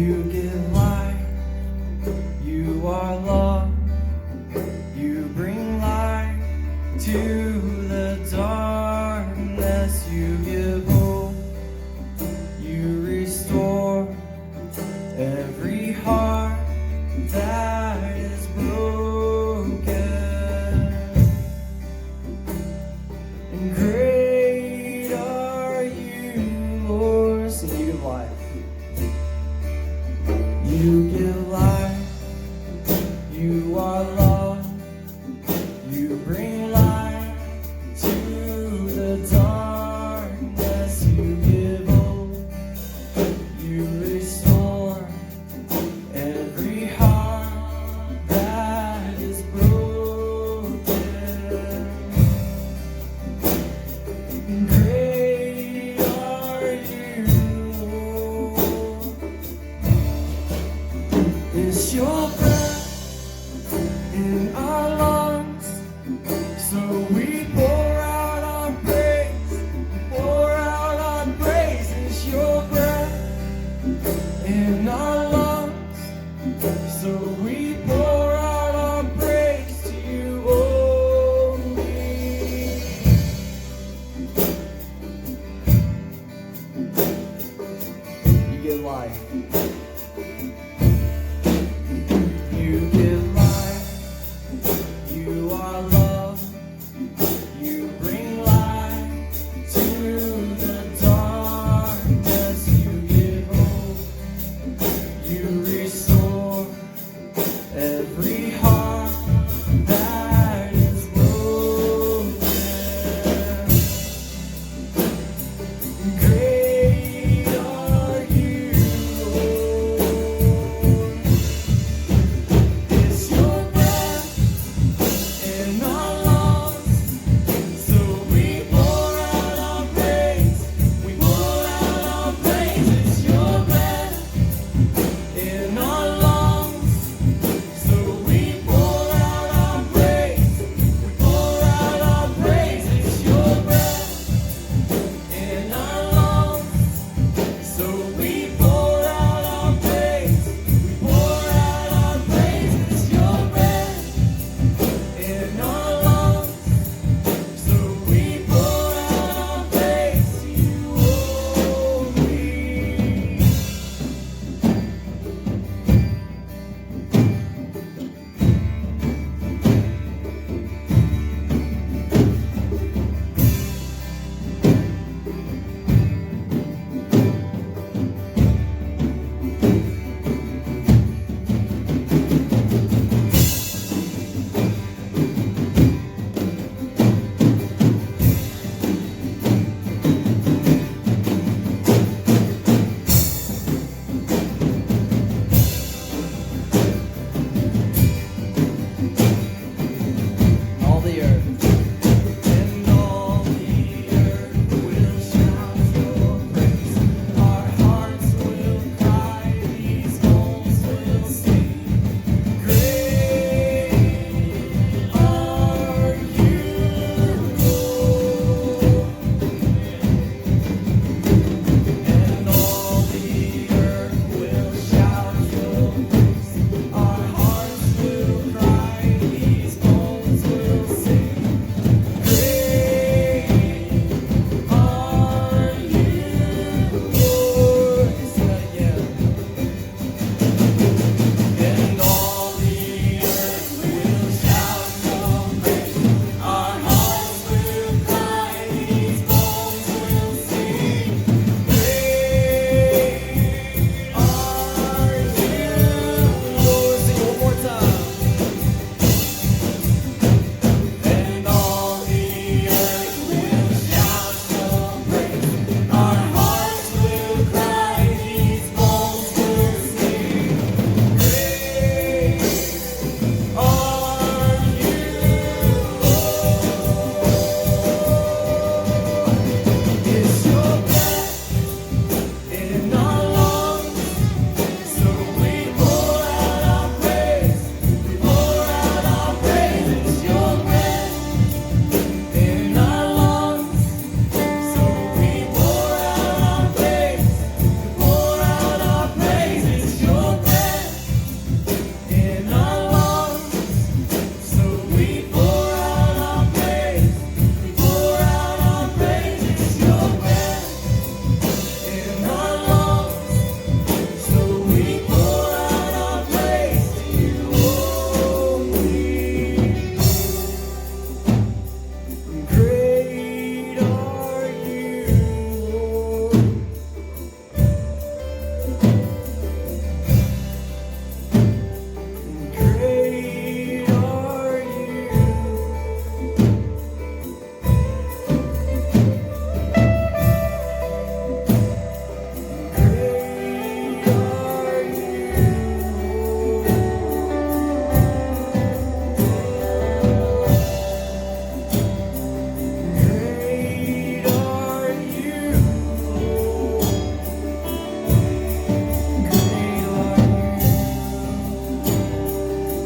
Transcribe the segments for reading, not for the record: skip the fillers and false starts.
You give life, you are love, you bring light to the darkness, you give hope, you restore every heart that is broken. And great are you, Lord. So you give life. You give life, you are love, you bring light to the darkness, you give hope, you restore every heart that is broken. Great are you, Lord. It's your breath in our lungs, so we pour out our praise, pour out our praise. It's your breath in our lungs, so we pour out our praise to you only. You give life. You give life,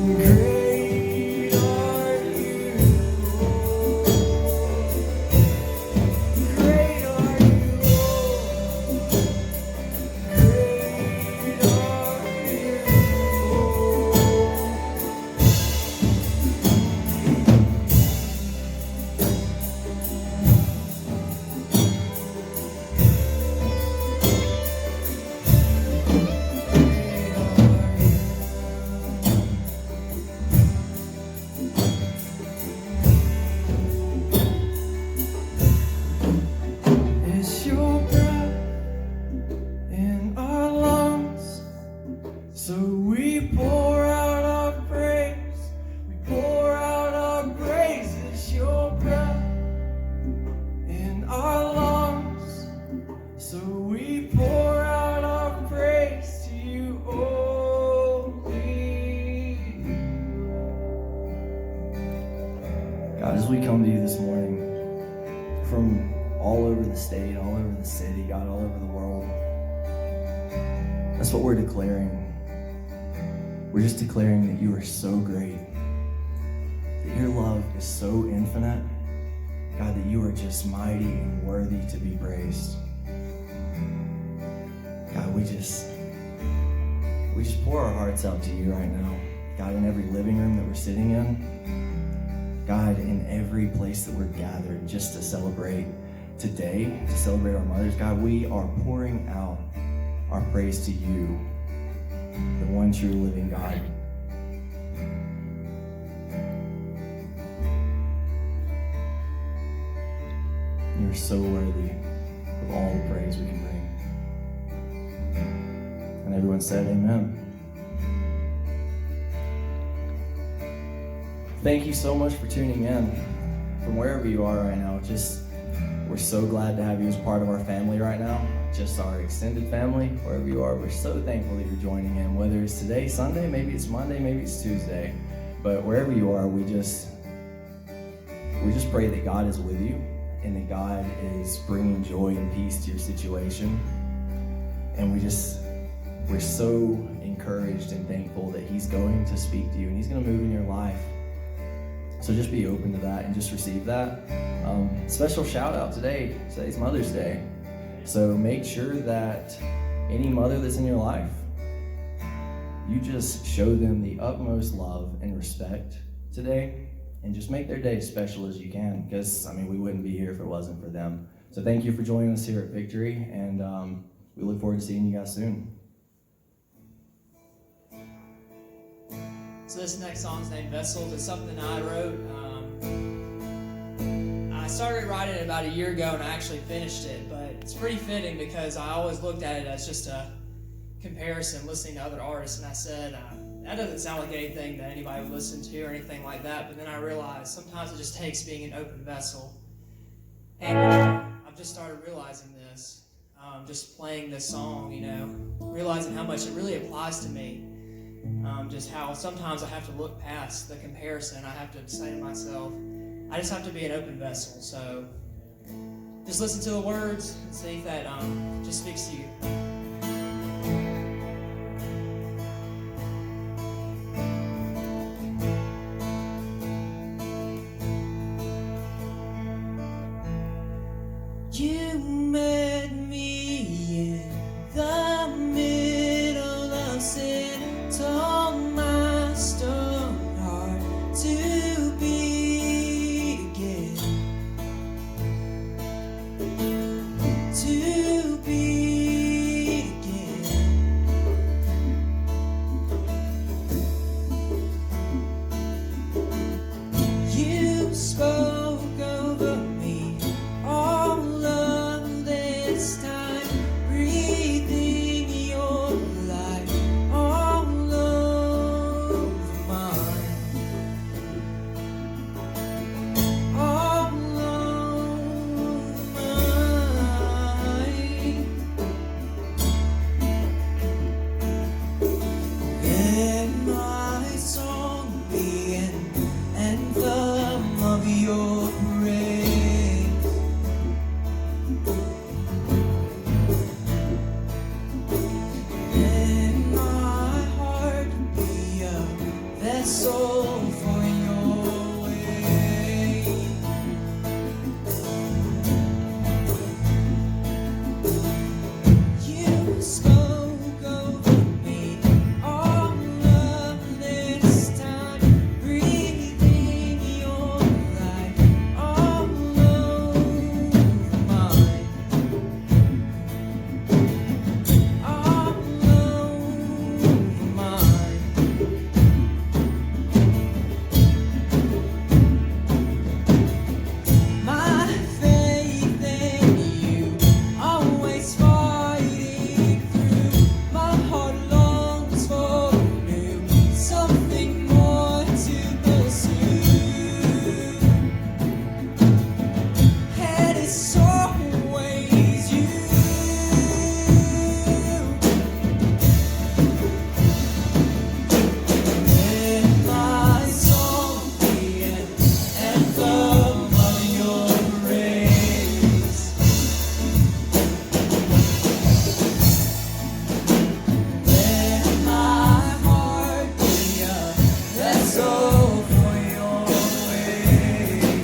Great are you, Lord. Great are you, Lord. Great are you, It's your breath in our lungs, so we pour out our praise. We pour out our praise. It's your breath in our lungs, so we pour out our praise to you only. God, as we come to you this morning from all over the state, all over the city, God, all over the world, that's what we're declaring. We're just declaring that you are so great, that your love is so infinite, God, that you are just mighty and worthy to be praised. God, we just pour our hearts out to you right now. God, in every living room that we're sitting in, God, in every place that we're gathered just to celebrate today, to celebrate our mothers, God, we are pouring out our praise to you, the one true living God. You're so worthy of all the praise we can bring. And everyone said, amen. Thank you so much for tuning in from wherever you are right now. We're so glad to have you as part of our family right now, just our extended family, wherever you are. We're so thankful that you're joining in, whether it's today, Sunday, maybe it's Monday, maybe it's Tuesday, but wherever you are, we just pray that God is with you and that God is bringing joy and peace to your situation. And we're so encouraged and thankful that He's going to speak to you and He's going to move in your life. So just be open to that and just receive that. Special shout out today. Today's Mother's Day. So make sure that any mother that's in your life, you just show them the utmost love and respect today and just make their day as special as you can, because, we wouldn't be here if it wasn't for them. So thank you for joining us here at Victory, and we look forward to seeing you guys soon. So this next song's named Vessels. It's something I wrote. I started writing it about a year ago and I actually finished it, but it's pretty fitting because I always looked at it as just a comparison, listening to other artists, and I said, that doesn't sound like anything that anybody would listen to or anything like that, but then I realized sometimes it just takes being an open vessel. And I've just started realizing this, just playing this song, realizing how much it really applies to me. Just how sometimes I have to look past the comparison. I have to say to myself, I just have to be an open vessel. So just listen to the words and see if that just speaks to you. You met me in the middle of sin, told my stone heart to begin, to begin. You spoke over me all of this time, breathing your life all over mine, all over mine. Let my song be an anthem of your soul for your way. You spoke over me all of this time, breathing your life all over mine, all over mine. My faith in you, always fighting through. My heart longs for new, something more to pursue. And it's always you. Let my song be an anthem of your praise. Let my heart be a vessel for your way.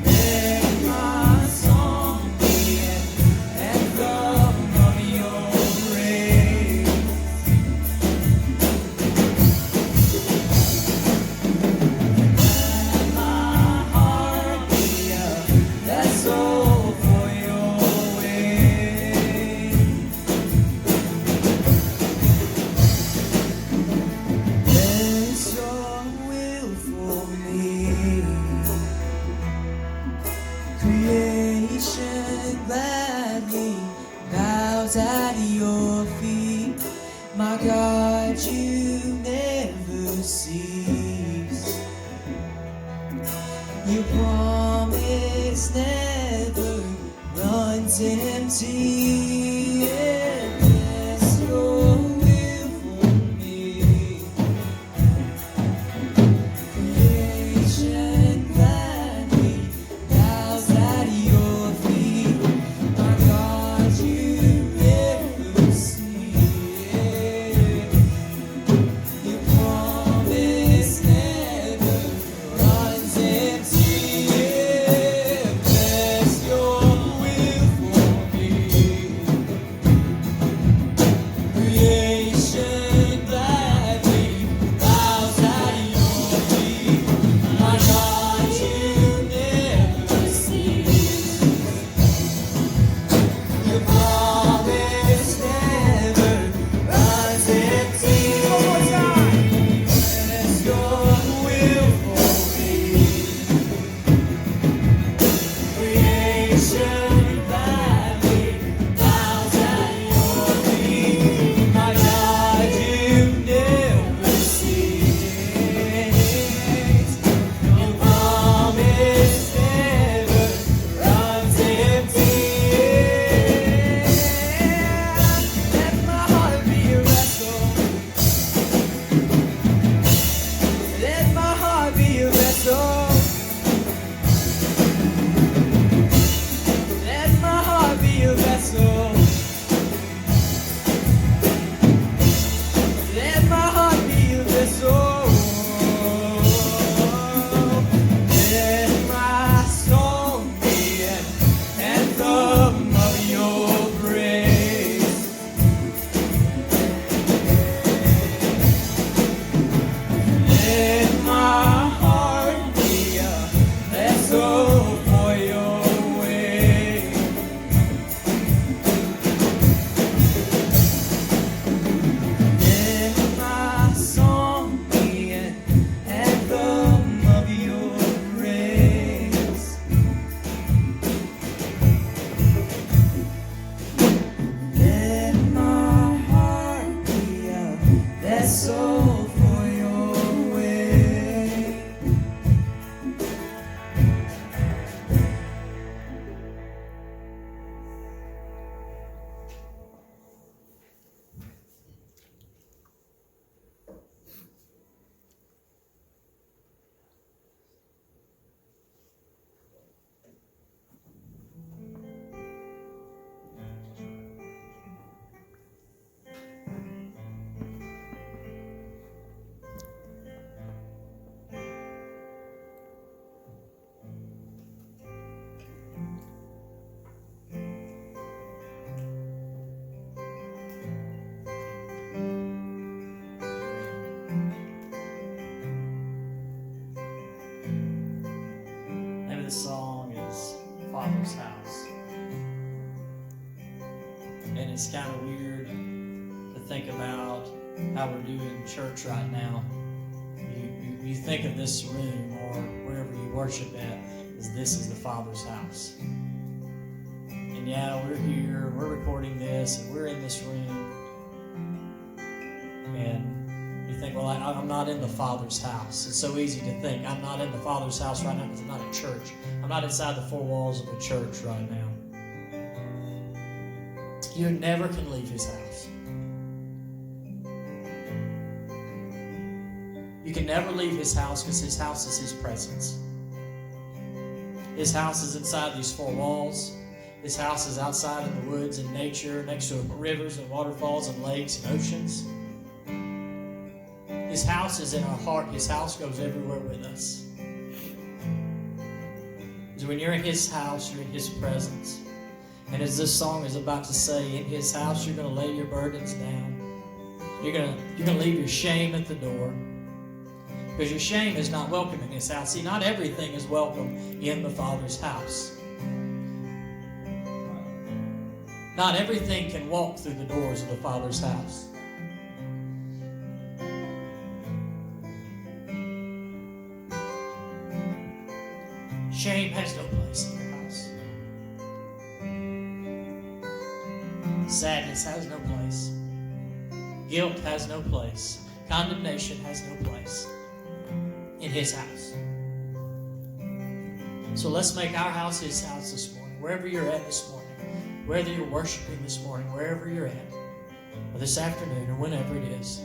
Let my song be an anthem of your praise. Let my heart be a vessel for your way. it's kind of weird to think about how we're doing church right now. You think of this room or wherever you worship at as this is the Father's house. And yeah, we're here, we're recording this, and we're in this room. And you think, well, I'm not in the Father's house. It's so easy to think, I'm not in the Father's house right now because I'm not at church. I'm not inside the four walls of a church right now. You never can leave His house. You can never leave His house because His house is His presence. His house is inside these four walls. His house is outside in the woods and nature, next to rivers and waterfalls and lakes and oceans. His house is in our heart. His house goes everywhere with us. So when you're in His house, you're in His presence. And as this song is about to say, in His house, you're going to lay your burdens down. You're going to leave your shame at the door. Because your shame is not welcome in His house. See, not everything is welcome in the Father's house. Not everything can walk through the doors of the Father's house. Shame has no place in your house. Sadness has no place. Guilt has no place. Condemnation has no place in His house. So let's make our house His house this morning. Wherever you're at this morning, whether you're worshiping this morning, wherever you're at, or this afternoon, or whenever it is.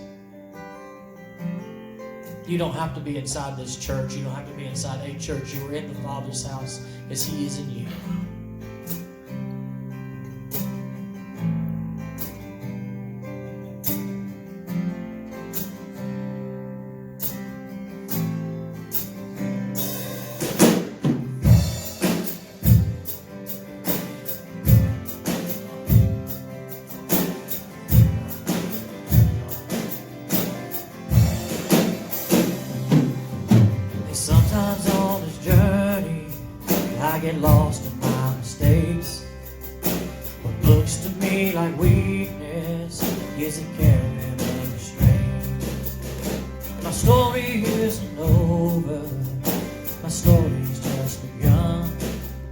You don't have to be inside this church. You don't have to be inside a church. You are in the Father's house as He is in you. Sometimes on this journey I get lost in my mistakes. What looks to me like weakness isn't carrying any strength. My story isn't over, my story's just begun.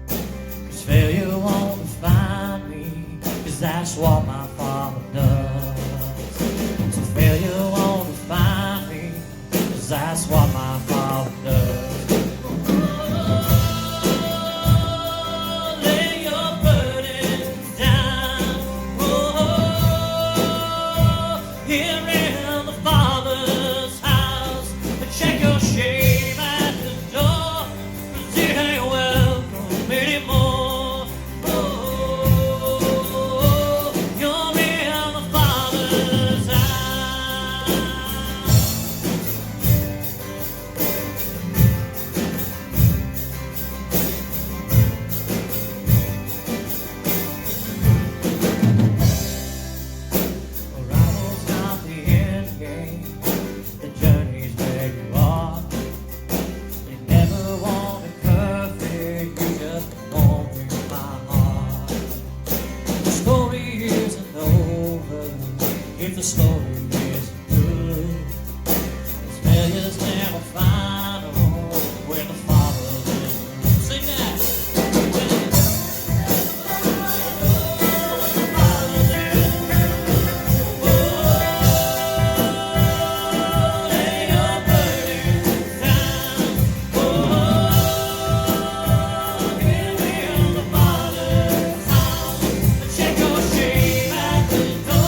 'Cause failure won't define me, 'cause that's what my Father does. So failure won't define me, 'cause that's what my Father does. If the story is good, its failure's never final when the Father's in. Sing that. Lay your burdens down. Here we are, the Father's house. Check your shame at the door.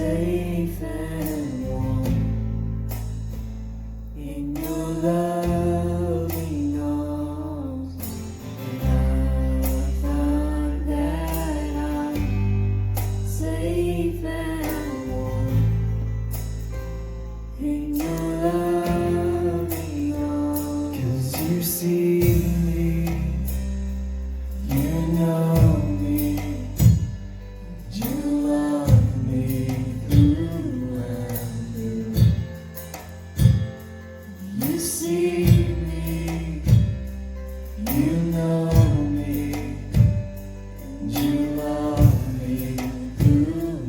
safe and warm in your loving arms. And I find that I'm safe and warm in your loving arms. 'Cause you see me, you know me, you love me through and through. You see me, you know me, you love me through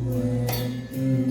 and through.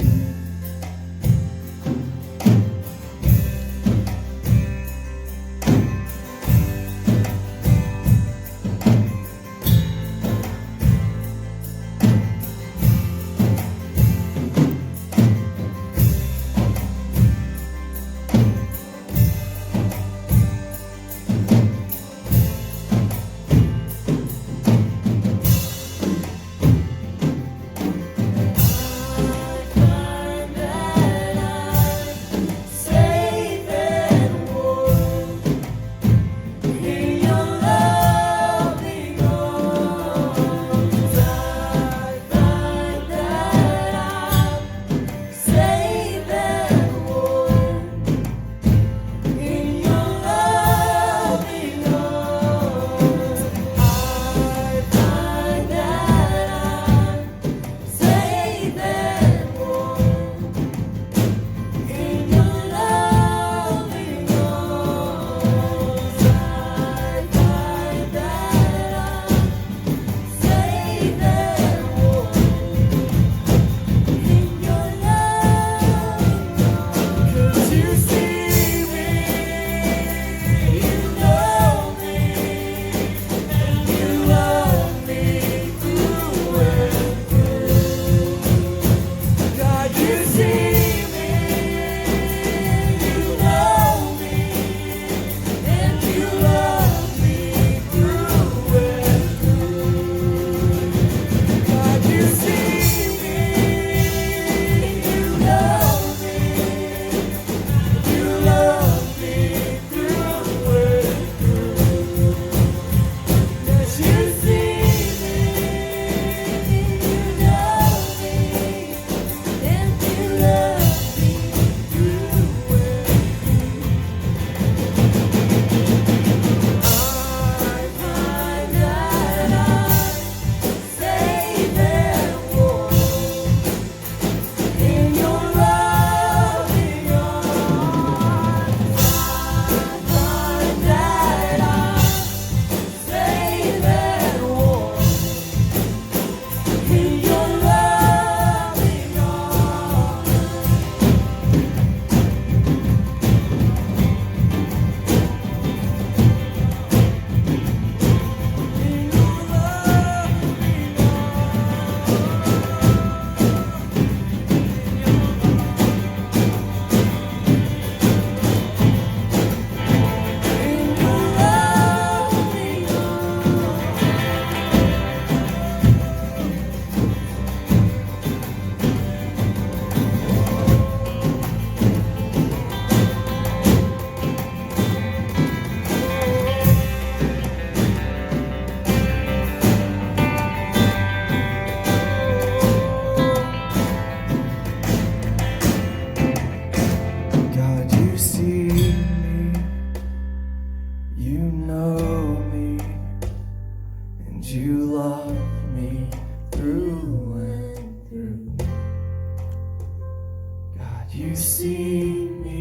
You see me,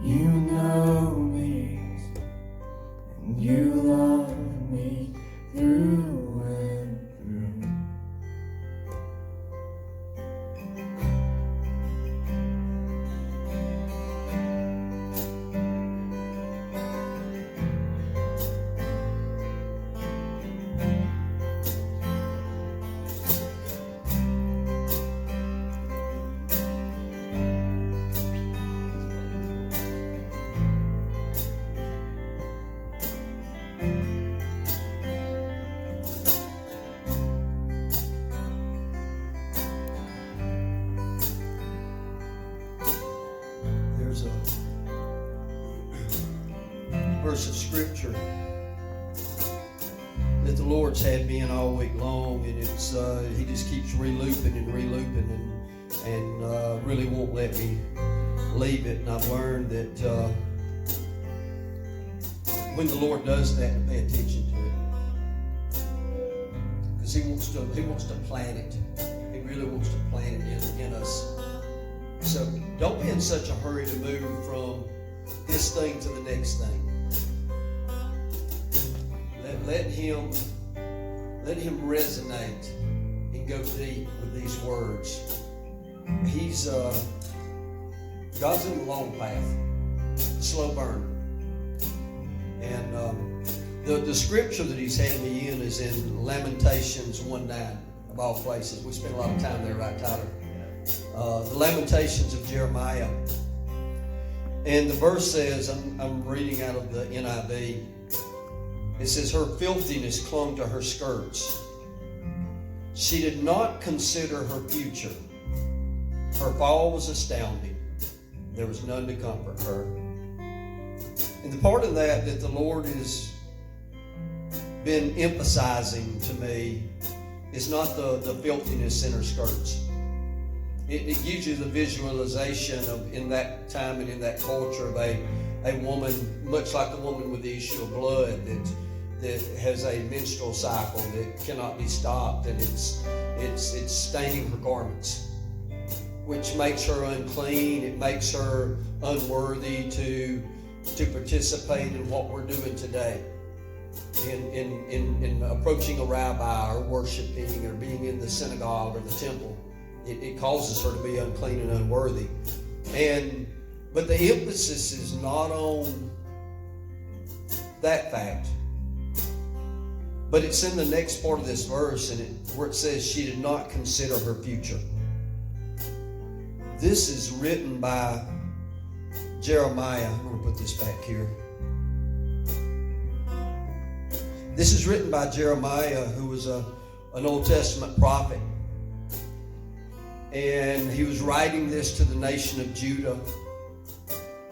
you know me, and you love me through and through. verse of Scripture that the Lord's had me in all week long, and it's He just keeps relooping and really won't let me leave it. And I've learned that when the Lord does that, to pay attention to it, because He wants to plant it. He really wants to plant it in us. So don't be in such a hurry to move from this thing to the next thing. Let him resonate and go deep with these words. God's in the long path, the slow burn. And the scripture that He's had me in is in Lamentations 1:9, of all places. We spent a lot of time there, right, Tyler? The Lamentations of Jeremiah. And the verse says, I'm reading out of the NIV. It says, her filthiness clung to her skirts. She did not consider her future. Her fall was astounding. There was none to comfort her. And the part of that the Lord has been emphasizing to me is not the filthiness in her skirts. It gives you the visualization of, in that time and in that culture, of a woman, much like the woman with the issue of blood, that has a menstrual cycle that cannot be stopped, and it's staining her garments, which makes her unclean. It makes her unworthy to participate in what we're doing today, in approaching a rabbi or worshiping or being in the synagogue or the temple. It causes her to be unclean and unworthy. But the emphasis is not on that fact, but it's in the next part of this verse, where it says she did not consider her future. This is written by Jeremiah. I'm going to put this back here. This is written by Jeremiah, who was an Old Testament prophet. And he was writing this to the nation of Judah.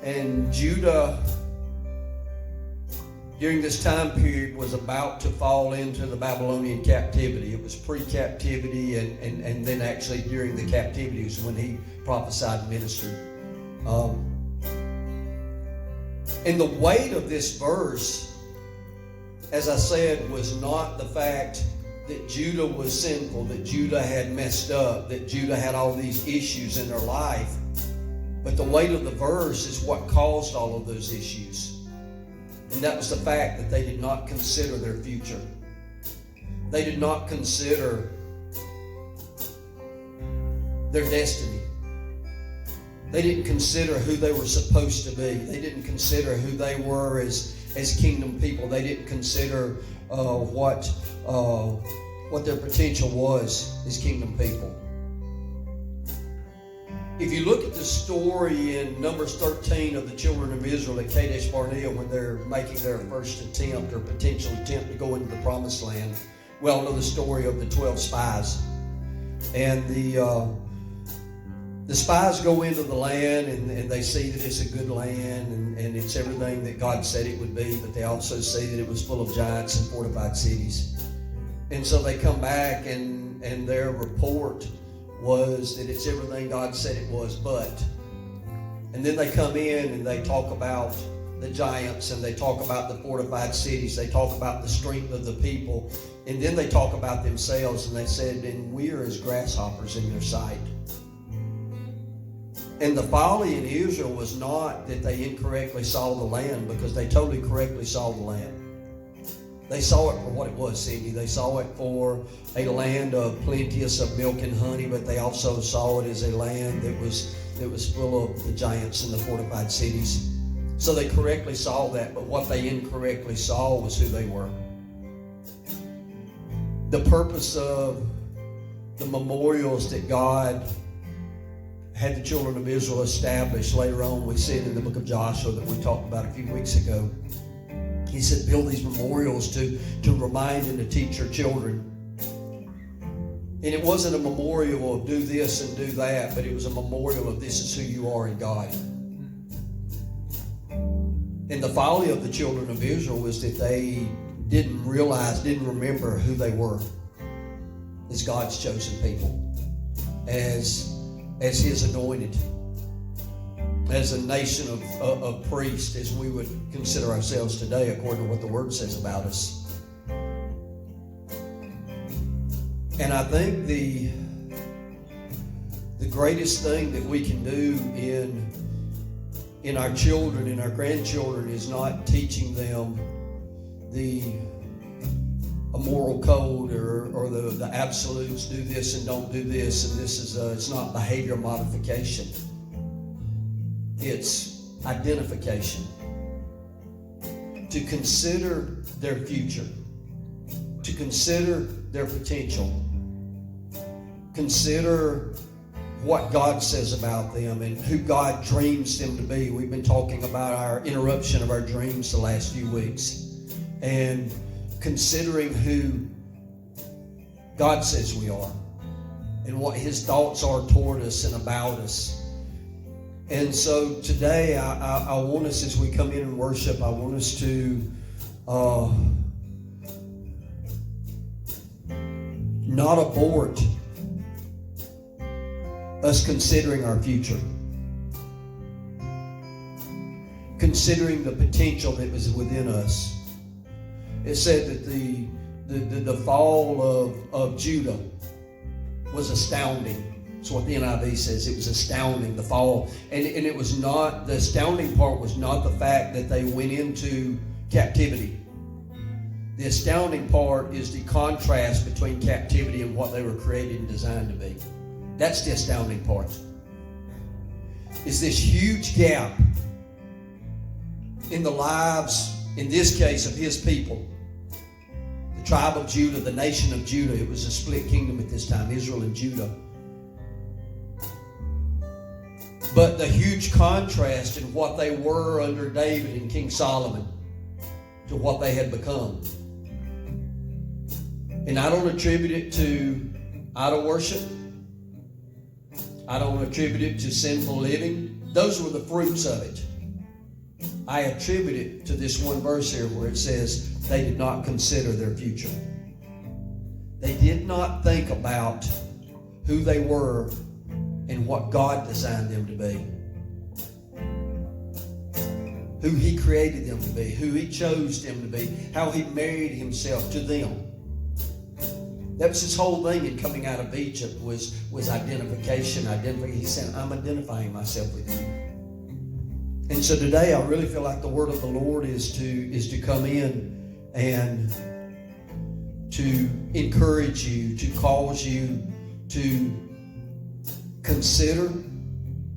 And Judah, during this time period, was about to fall into the Babylonian captivity. It was pre-captivity, and then actually during the captivity was when he prophesied and ministered. And the weight of this verse, as I said, was not the fact that Judah was sinful, that Judah had messed up, that Judah had all these issues in their life. But the weight of the verse is what caused all of those issues. And that was the fact that they did not consider their future. They did not consider their destiny. They didn't consider who they were supposed to be. They didn't consider who they were as kingdom people. They didn't consider what their potential was as kingdom people. If you look at the story in Numbers 13 of the children of Israel at Kadesh Barnea, when they're making their first attempt or potential attempt to go into the promised land, we all know the story of the 12 spies. And the spies go into the land, and they see that it's a good land, and it's everything that God said it would be, but they also see that it was full of giants and fortified cities. And so they come back, and their report was that it's everything God said it was, but. And then they come in and they talk about the giants, and they talk about the fortified cities. They talk about the strength of the people. And then they talk about themselves, and they said, and we are as grasshoppers in their sight. And the folly in Israel was not that they incorrectly saw the land, because they totally correctly saw the land. They saw it for what it was, Sidney. They saw it for a land of plenteous of milk and honey, but they also saw it as a land that was full of the giants and the fortified cities. So they correctly saw that, but what they incorrectly saw was who they were. The purpose of the memorials that God had the children of Israel establish later on, we see it in the book of Joshua that we talked about a few weeks ago. He said, build these memorials to remind and to teach your children. And it wasn't a memorial of do this and do that, but it was a memorial of this is who you are in God. And the folly of the children of Israel was that they didn't remember who they were as God's chosen people, as His anointed, as a nation of priests, as we would consider ourselves today, according to what the Word says about us. And I think the greatest thing that we can do in our children and our grandchildren is not teaching them a moral code or the absolutes, do this and don't do this, and this is it's not behavior modification. It's identification. To consider their future, to consider their potential, consider what God says about them and who God dreams them to be. We've been talking about our interruption of our dreams the last few weeks, and considering who God says we are and what His thoughts are toward us and about us. And so today I want us, as we come in and worship, I want us to not abort us considering our future, considering the potential that was within us. It said that the fall of Judah was astounding. That's what the NIV says. It was astounding, the fall. And it was not, the astounding part was not the fact that they went into captivity. The astounding part is the contrast between captivity and what they were created and designed to be. That's the astounding part. Is this huge gap in the lives, in this case, of His people. The tribe of Judah, the nation of Judah. It was a split kingdom at this time, Israel and Judah. But the huge contrast in what they were under David and King Solomon to what they had become. And I don't attribute it to idol worship. I don't attribute it to sinful living. Those were the fruits of it. I attribute it to this one verse here where it says they did not consider their future. They did not think about who they were and what God designed them to be. Who He created them to be, who He chose them to be, how He married Himself to them. That was His whole thing in coming out of Egypt was identification. He said, I'm identifying myself with you. And so today I really feel like the word of the Lord is to come in and to encourage you, to cause you to consider,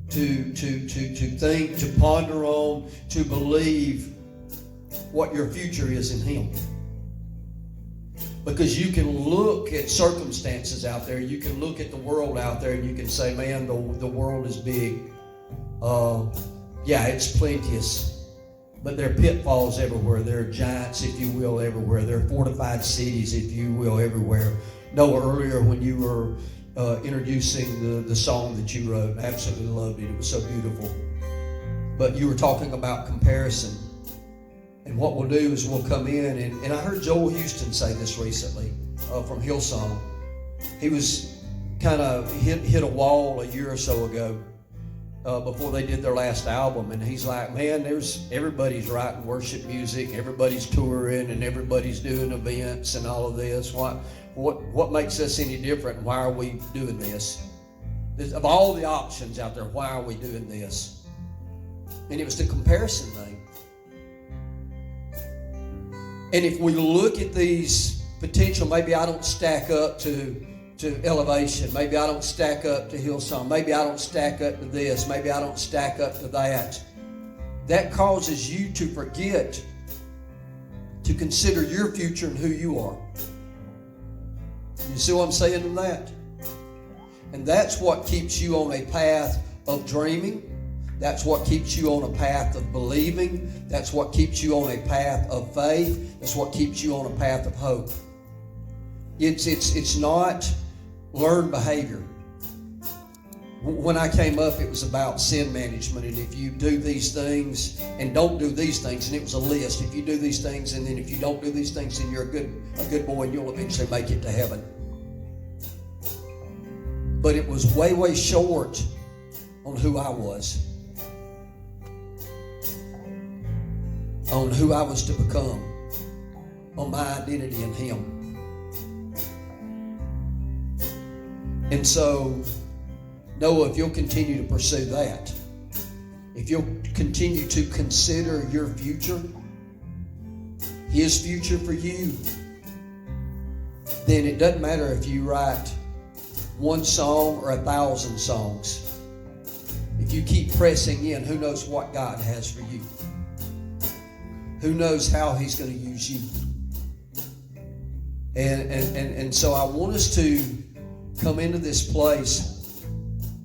to think, to ponder on, to believe what your future is in Him. Because you can look at circumstances out there, you can look at the world out there, and you can say, man, the world is big. Yeah, it's plenteous. But there are pitfalls everywhere. There are giants, if you will, everywhere. There are fortified cities, if you will, everywhere. Noah, earlier when you were introducing the song that you wrote, I absolutely loved it. It was so beautiful. But you were talking about comparison. And what we'll do is we'll come in, and I heard Joel Houston say this recently from Hillsong. He was kind of hit a wall a year or so ago before they did their last album, and he's like, man, everybody's writing worship music, everybody's touring, and everybody's doing events and all of this. What makes us any different? Why are we doing this? Of all the options out there, why are we doing this? And it was the comparison thing. And if we look at these potential, maybe I don't stack up to Elevation. Maybe I don't stack up to Hillsong. Maybe I don't stack up to this. Maybe I don't stack up to that. That causes you to forget to consider your future and who you are. You see what I'm saying in that? And that's what keeps you on a path of dreaming. That's what keeps you on a path of believing. That's what keeps you on a path of faith. That's what keeps you on a path of hope. It's not learned behavior. When I came up, it was about sin management, and if you do these things and don't do these things, and it was a list. If you do these things, and then if you don't do these things, then you're a good boy, and you'll eventually make it to heaven. But it was way, way short on who I was, on who I was to become, on my identity in Him. And so, Noah, if you'll continue to pursue that, if you'll continue to consider your future, His future for you, then it doesn't matter if you write one song or 1,000 songs. If you keep pressing in, who knows what God has for you? Who knows how He's going to use you? And so I want us to come into this place.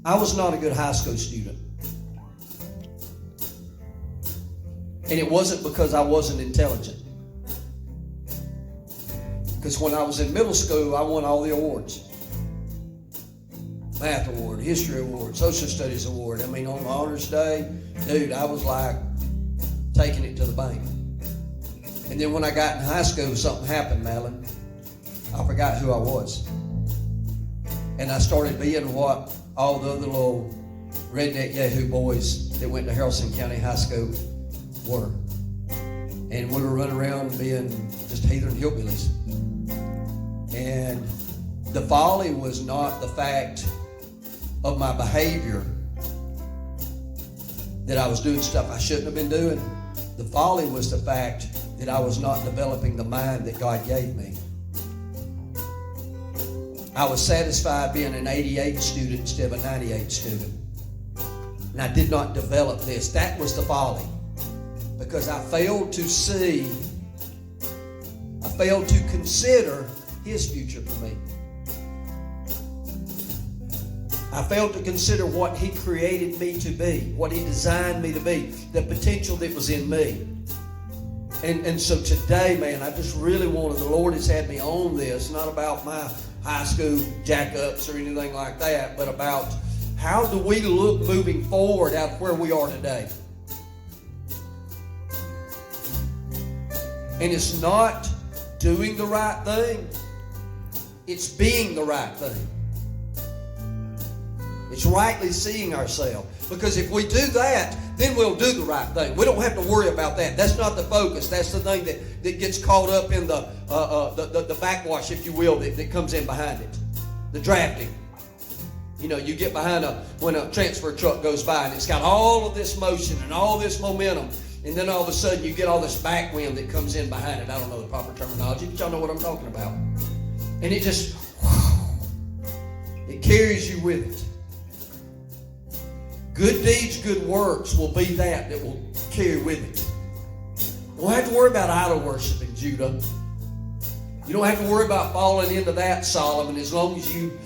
I was not a good high school student. And it wasn't because I wasn't intelligent. Because when I was in middle school, I won all the awards. Math award, history award, social studies award. I mean, on the honors day, dude, I was like taking it to the bank. And then when I got in high school, something happened, Madeline. I forgot who I was. And I started being what all the other little redneck Yahoo boys that went to Haralson County High School were. And we were running around being just heathen hillbillies. And the folly was not the fact of my behavior that I was doing stuff I shouldn't have been doing. The folly was the fact that I was not developing the mind that God gave me. I was satisfied being an 88 student instead of a 98 student. And I did not develop this. That was the folly. Because I failed to consider His future for me. I failed to consider what He created me to be, what He designed me to be, the potential that was in me. And so today, man, I just really wanted, the Lord has had me on this, not about my high school jack-ups or anything like that, but about how do we look moving forward out of where we are today. And it's not doing the right thing. It's being the right thing. It's rightly seeing ourselves. Because if we do that, then we'll do the right thing. We don't have to worry about that. That's not the focus. That's the thing that gets caught up in the backwash, if you will, that comes in behind it. The drafting. You know, you get behind when a transfer truck goes by and it's got all of this motion and all this momentum. And then all of a sudden you get all this back wind that comes in behind it. I don't know the proper terminology, but y'all know what I'm talking about. And it just, it carries you with it. Good deeds, good works will be that will carry with it. You don't have to worry about idol worshiping, Judah. You don't have to worry about falling into that, Solomon, as long as you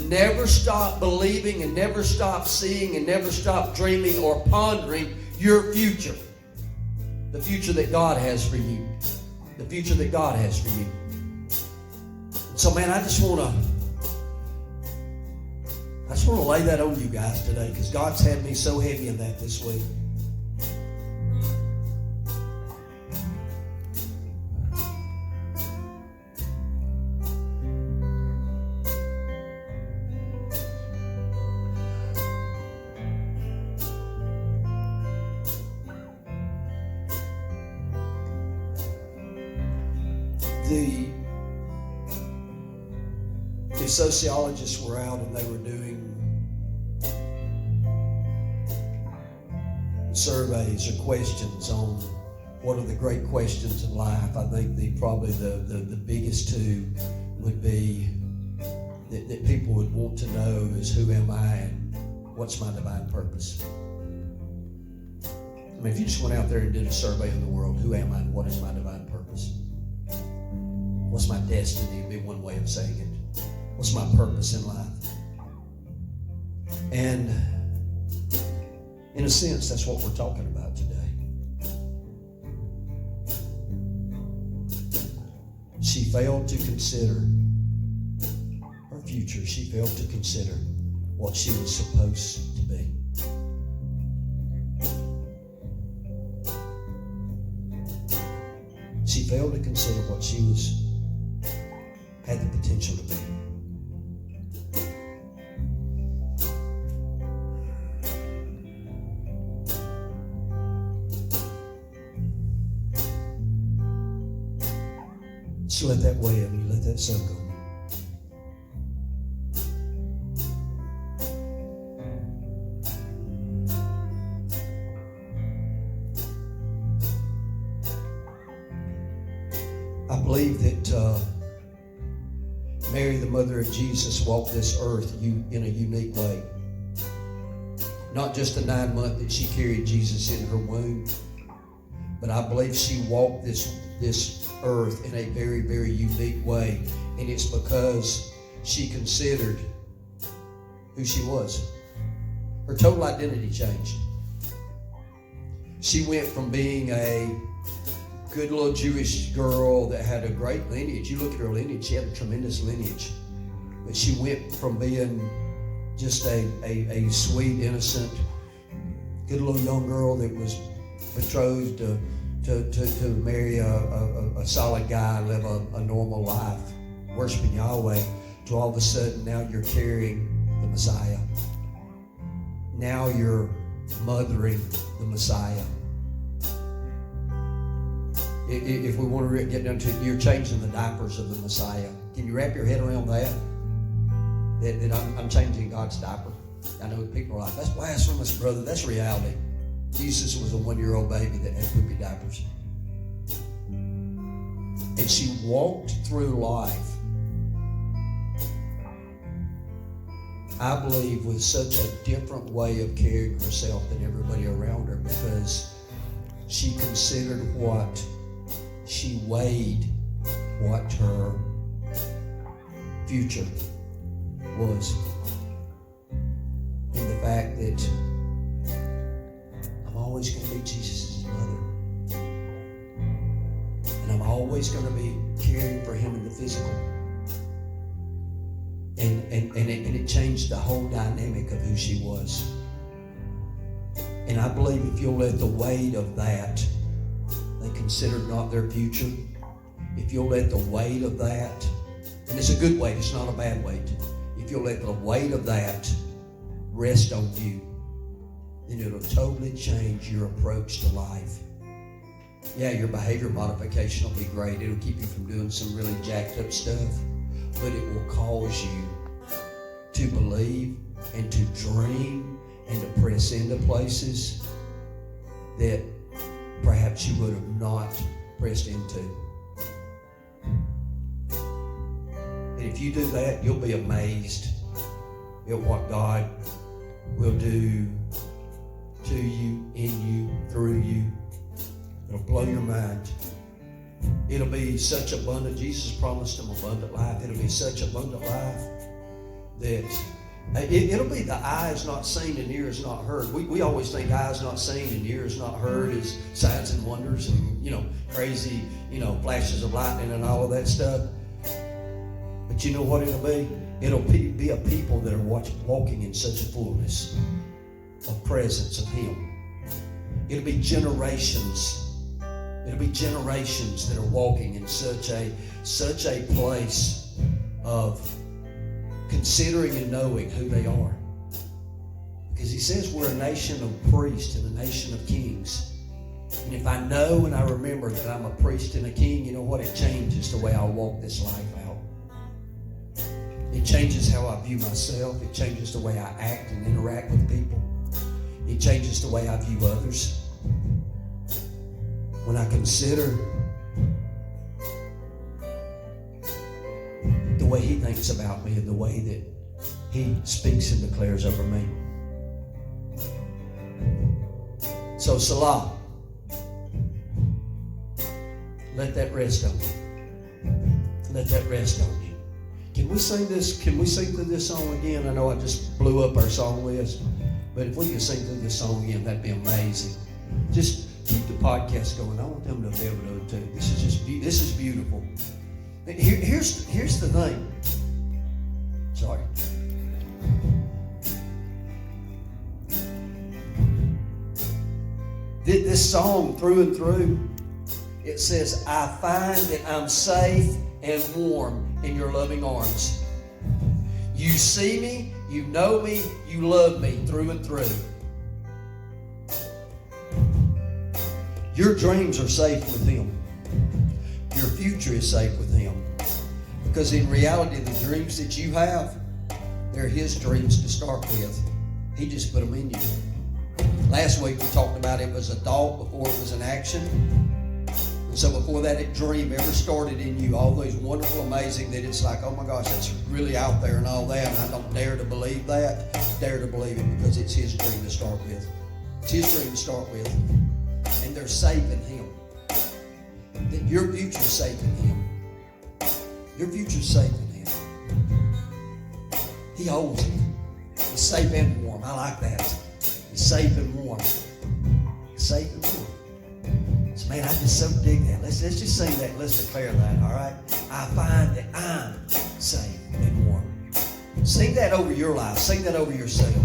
never stop believing and never stop seeing and never stop dreaming or pondering your future. The future that God has for you. The future that God has for you. So, man, I just want to lay that on you guys today, because God's had me so heavy in that this week. The sociologists were out and they were doing surveys or questions on what are the great questions in life. I think probably the biggest two would be that people would want to know is, who am I and what's my divine purpose? I mean, if you just went out there and did a survey of the world, who am I and what is my divine purpose? What's my destiny would be one way of saying it. What's my purpose in life? And in a sense, that's what we're talking about today. She failed to consider her future. She failed to consider what she was supposed to be. She failed to consider what she had the potential to be. Just let that weigh on you. Let that soak on you. I believe that Mary, the mother of Jesus, walked this earth in a unique way. Not just the 9 months that she carried Jesus in her womb, but I believe she walked this earth in a very, very unique way. And it's because she considered who she was. Her total identity changed. She went from being a good little Jewish girl that had a great lineage. You look at her lineage, she had a tremendous lineage. But she went from being just a sweet, innocent, good little young girl that was betrothed to marry a solid guy and live a normal life, worshiping Yahweh, to all of a sudden now you're carrying the Messiah. Now you're mothering the Messiah. If we want to get down to it, you're changing the diapers of the Messiah. Can you wrap your head around that? That I'm changing God's diaper. I know people are like, that's blasphemous, brother. That's reality. Jesus was a 1-year-old baby that had poopy diapers. And she walked through life, I believe, with such a different way of carrying herself than everybody around her, because she considered what she weighed, what her future was. And the fact that I'm always going to be Jesus' mother. And I'm always going to be caring for him in the physical. And it changed the whole dynamic of who she was. And I believe if you'll let the weight of that, they considered not their future, if you'll let the weight of that, and it's a good weight, it's not a bad weight, if you'll let the weight of that rest on you, then it'll totally change your approach to life. Yeah, your behavior modification will be great. It'll keep you from doing some really jacked up stuff, but it will cause you to believe and to dream and to press into places that perhaps you would have not pressed into. And if you do that, you'll be amazed at what God will do to you, in you, through you. It'll blow your mind. It'll be such abundant. Jesus promised them abundant life. It'll be such abundant life that it'll be the eyes not seen and ears not heard. We always think eyes not seen and ears not heard is signs and wonders and, crazy, flashes of lightning and all of that stuff. But you know what it'll be? It'll be a people that are walking in such a fullness of presence of him. It'll be generations. It'll be generations that are walking in such a place of considering and knowing who they are. Because he says we're a nation of priests and a nation of kings. And if I know and I remember that I'm a priest and a king, you know what? It changes the way I walk this life out. It changes how I view myself. It changes the way I act and interact with people. It changes the way I view others. When I consider the way he thinks about me and the way that he speaks and declares over me. So, Salah, let that rest on you. Let that rest on you. Can we sing this? Can we sing through this song again? I know I just blew up our song list, but if we can sing through this song again, that'd be amazing. Just keep the podcast going. I want them to be able to too. This is beautiful. Here's the thing. Sorry. This song, through and through, it says, I find that I'm safe and warm in your loving arms. You see me, you know me, you love me through and through. Your dreams are safe with Him. Your future is safe with Him. Because in reality, the dreams that you have, they're His dreams to start with. He just put them in you. Last week we talked about it was a thought before it was an action. And so before that dream ever started in you, all those wonderful, amazing, that it's like, oh my gosh, that's really out there and all that, and I don't dare to believe that. Dare to believe it, because it's His dream to start with. It's His dream to start with. And they're safe in Him. That your future's safe in Him. Your future's safe in Him. He holds it. It's safe and warm. I like that. It's safe and warm. Safe and warm. So man, I just so dig that. Let's just sing that. Let's declare that, all right? I find that I'm safe and warm. Sing that over your life. Sing that over yourself.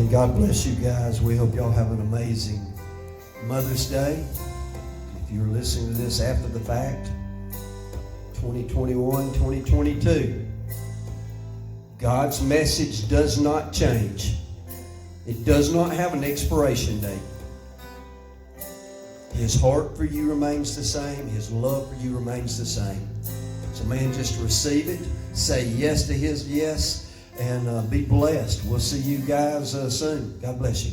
And God bless you guys. We hope y'all have an amazing Mother's Day. If you're listening to this after the fact, 2021, 2022, God's message does not change. It does not have an expiration date. His heart for you remains the same. His love for you remains the same. So man, just receive it. Say yes to His yes. And be blessed. We'll see you guys soon. God bless you.